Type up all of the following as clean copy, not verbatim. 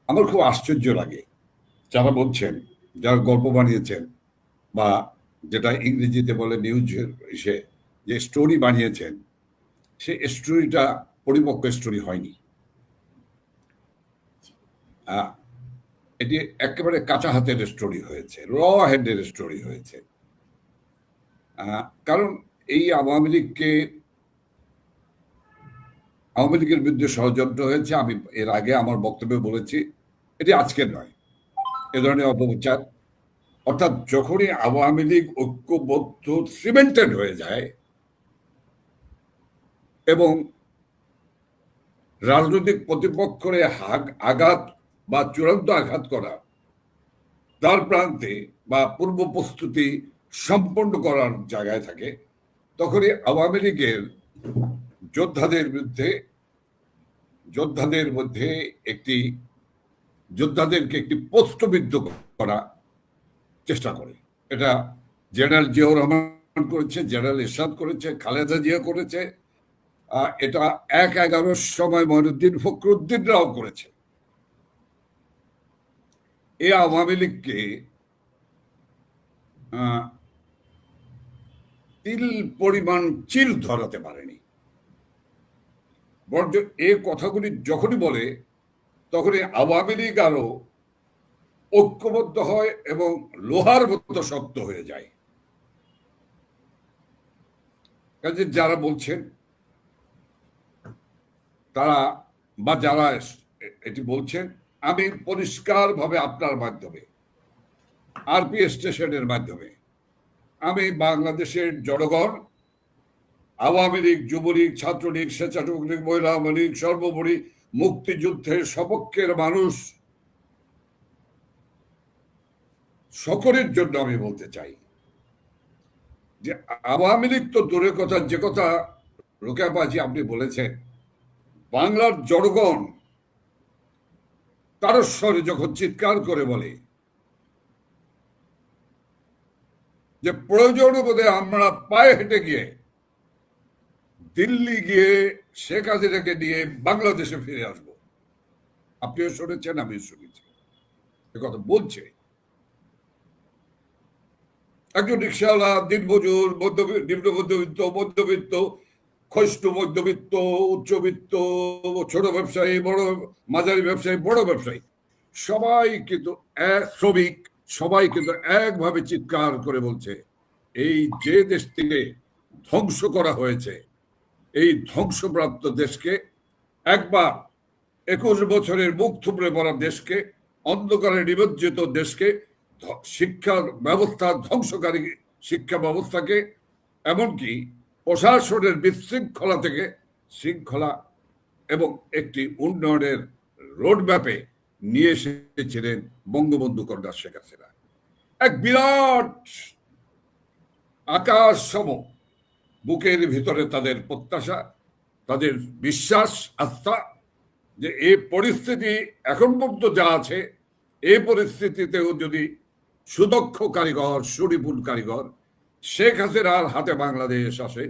আমার খুব আশ্চর্য লাগে যারা বলছেন, যারা গল্প বানিয়েছেন বা যেটা ইংরেজিতে বলে নিউজ, এসে যে স্টোরি বানিয়েছেন, সে স্টোরিটা পরিপক্ক স্টোরি হয়নি। এটি একেবারে কাঁচা হাতের স্টোরি হয়েছে, র হ্যান্ডের স্টোরি হয়েছে। কারণ এই আওয়ামী লীগের বিরুদ্ধে ষড়যন্ত্র হয়েছে। আমি এর আগে আমার বক্তব্যে বলেছি, এটি আজকের নয়, এ ধরনের অপপ্রচার। অর্থাৎ যখনই আওয়ামী লীগ ঐক্যবদ্ধ সিমেন্টেড হয়ে যায় এবং রাজনৈতিক প্রতিপক্ষরে আঘাত বা চূড়ান্ত আঘাত করা তার প্রান্তে বা পূর্ব প্রস্তুতি সম্পন্ন করার জায়গায় থাকে, তখনই আওয়ামী লীগের যোদ্ধাদেরকে একটি প্রশ্নবিদ্ধ করা চেষ্টা করে। এটা জেনারেল জিয়াউর রহমান করেছে, জেনারেল এরশাদ করেছে, খালেদা জিয়া করেছে, এটা ১/১১ সময় মঈনুদ্দিন ফখরুদ্দিনরাও করেছে। এই আওয়ামী লীগকে তিল পরিমাণ চির ধরাতে পারেনি। বরঞ্চ এই কথাগুলি যখনই বলে তখনই আওয়ামী লীগ আরো ঐক্যবদ্ধ হয় এবং লোহার মতো শক্ত হয়ে যায়। কাজে যারা বলছেন তারা বা যারা এটি বলছেন, আমি পরিষ্কারভাবে আপনার মাধ্যমে, আরপি স্টেশনের মাধ্যমে আমি বাংলাদেশের জনগণ, আওয়ামী লীগ, যুবলীগ, ছাত্রলীগ, স্বেচ্ছাসেবক লীগ, মহিলা আওয়ামী লীগ, সর্বোপরি মুক্তিযুদ্ধের সপক্ষের মানুষ সকলের জন্য আমি বলতে চাই যে আওয়ামী লীগ তো দূরের কথা, যে কথা রোকেয়া বাজি আপনি বলেছেন, বাংলার জনগণ তার স্বরে যখন চিৎকার করে বলে যে প্রয়োজনে বোধে আমরা পায়ে হেঁটে গিয়ে দিল্লি গিয়ে শেখ হাসিনাকে নিয়ে বাংলাদেশে ফিরে আসবো, আপনিও শুনেছেন, আমিও শুনেছি, এ কথা বলছে একজন রিক্সাওয়ালা, দিনমজুর, নিম্ন মধ্যবিত্ত, মধ্যবিত্ত, ক্ষয়িষ্ণু মধ্যবিত্ত, উচ্চবিত্ত, ছোট ব্যবসায়ী, বড় মাঝারি ব্যবসায়ী, বড় ব্যবসায়ী, সবাই কিন্তু শ্রমিক, সবাই কিন্তু একভাবে চিৎকার করে বলছে, এই যে দেশটিকে ধ্বংস করা হয়েছে, এই ধ্বংসপ্রাপ্ত দেশকে একবার ২১ বছরের মুখ থুবড়ে পড়া দেশকে, অন্ধকারে নিমজ্জিত দেশকে, শিক্ষা ব্যবস্থা ধ্বংসকারী শিক্ষা ব্যবস্থাকে, এমনকি প্রশাসনের বিশৃঙ্খলা থেকে শৃঙ্খলা এবং একটি উন্নয়নের রোডম্যাপে নিয়ে এসেছিলেন বঙ্গবন্ধু কন্যা শেখ হাসিনা। এক বিরাট আকাশ সম বুকের ভিতরে তাদের প্রত্যাশা, তাদের বিশ্বাস, আস্থা যে এই পরিস্থিতি এখন পর্যন্ত যা আছে, এই পরিস্থিতিতেও যদি সুদক্ষ কারিগর, সুনিপুণ কারিগর শেখ হাসিনার হাতে বাংলাদেশ আসে,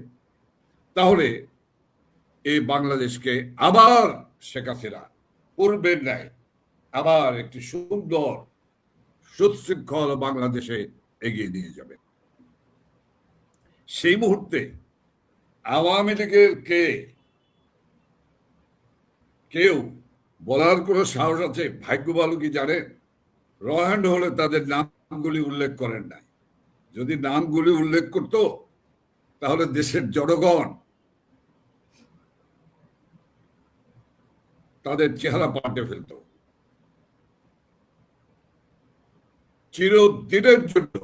তাহলে এই বাংলাদেশকে আবার শেখ হাসিনা পূর্বের ন্যায় আবার একটি সুন্দর সুশৃঙ্খল বাংলাদেশে এগিয়ে নিয়ে যাবে। সেই মুহূর্তে আওয়ামী লীগের কেউ বলার কোনো সাহস আছে? ভাগ্য ভালো কি জানেন, রহ্যান্ড হলে তাদের নামগুলি উল্লেখ করেন নাই। যদি নামগুলি উল্লেখ করত তাহলে দেশের জনগণ তাদের চেহারা পাল্টে ফেলত, চিরদিনের জন্য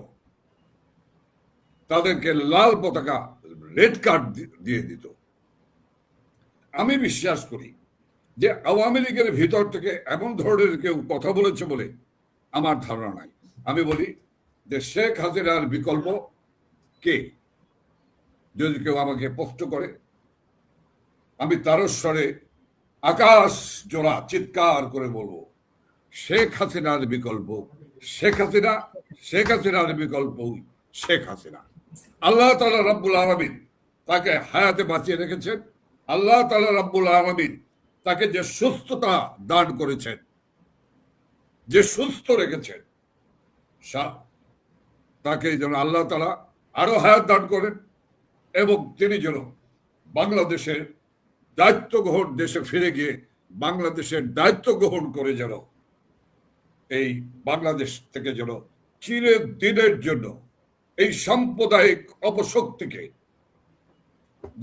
তাদেরকে লাল পতাকা, রেড কার্ড দিয়ে দিত। আমি বিশ্বাস করি যে আওয়ামী লীগের ভিতর থেকে এমন ধরনের কেউ কথা বলেছে বলে আমার ধারণা নাই। আমি বলি যে শেখ হাসিনার বিকল্প কে? যদি কেউ আমাকে প্রশ্ন করে, আমি তারস্বরে আকাশ জোড়া চিৎকার করে বলবো, শেখ হাসিনার বিকল্প শেখ হাসিনা, শেখ হাসিনার বিকল্প শেখ হাসিনা। আল্লাহ তাআলা রাব্বুল আলামিন তাকে হায়াতে বাঁচিয়ে রেখেছেন। আল্লাহ তাআলা রাব্বুল আলামিন তাকে যে সুস্থতা দান করেছেন, যে সুস্থ রেখেছেন, তাকে যেন আল্লাহ তাআলা আরো হায়াত দান করেন এবং তিনি যেন বাংলাদেশের দায়িত্ব গ্রহণ, দেশে ফিরে গিয়ে বাংলাদেশের দায়িত্ব গ্রহণ করে যেন এই বাংলাদেশ থেকে যেন চিরদিনের জন্য এই সাম্প্রদায়িক অপশক্তিকে,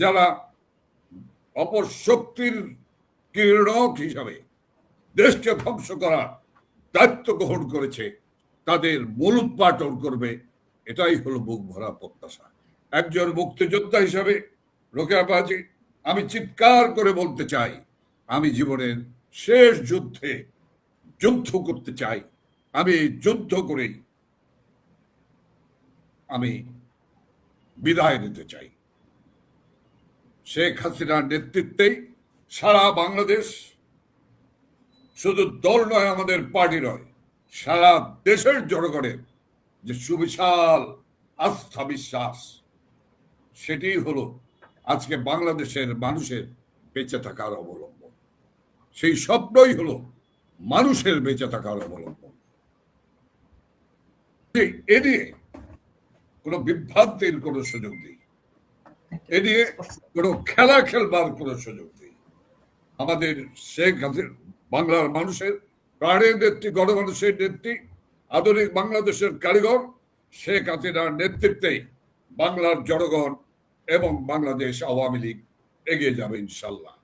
যারা অপশক্তির কিরণক হিসাবে দেশকে ধ্বংস করার দায়িত্ব গ্রহণ করেছে, তাদের মূলোৎপাটন করবে, এটাই হলো বুক ভরা প্রত্যাশা। একজন মুক্তিযোদ্ধা হিসাবে রোকেয়া বাজি, আমি চিৎকার করে বলতে চাই, আমি জীবনের শেষ যুদ্ধে যুদ্ধ করতে চাই। আমি যুদ্ধ করেই আমি বিদায় নিতে চাই। শেখ হাসিনার নেতৃত্বেই সারা বাংলাদেশ, শুধু দল নয়, আমাদের পার্টি নয়, সারা দেশের জনগণের যে সুবিশাল আস্থা বিশ্বাস, সেটি হলো আজকে বাংলাদেশের মানুষের বেঁচে থাকার অবলম্বন। সেই স্বপ্নই হলো মানুষের বেঁচে থাকার অবলম্বন। এ নিয়ে কোনো বিভ্রান্তির কোনো সুযোগ নেই, এ নিয়ে কোনো খেলা খেলবার কোনো সুযোগ নেই। আমাদের শেখ হাসিনা বাংলার মানুষের প্রাণের নেত্রী, গণমানুষের নেত্রী, আধুনিক বাংলাদেশের কারিগর শেখ হাসিনার নেতৃত্বেই বাংলার জনগণ এবং বাংলাদেশ আওয়ামী লীগ এগিয়ে যাবে ইনশাল্লাহ।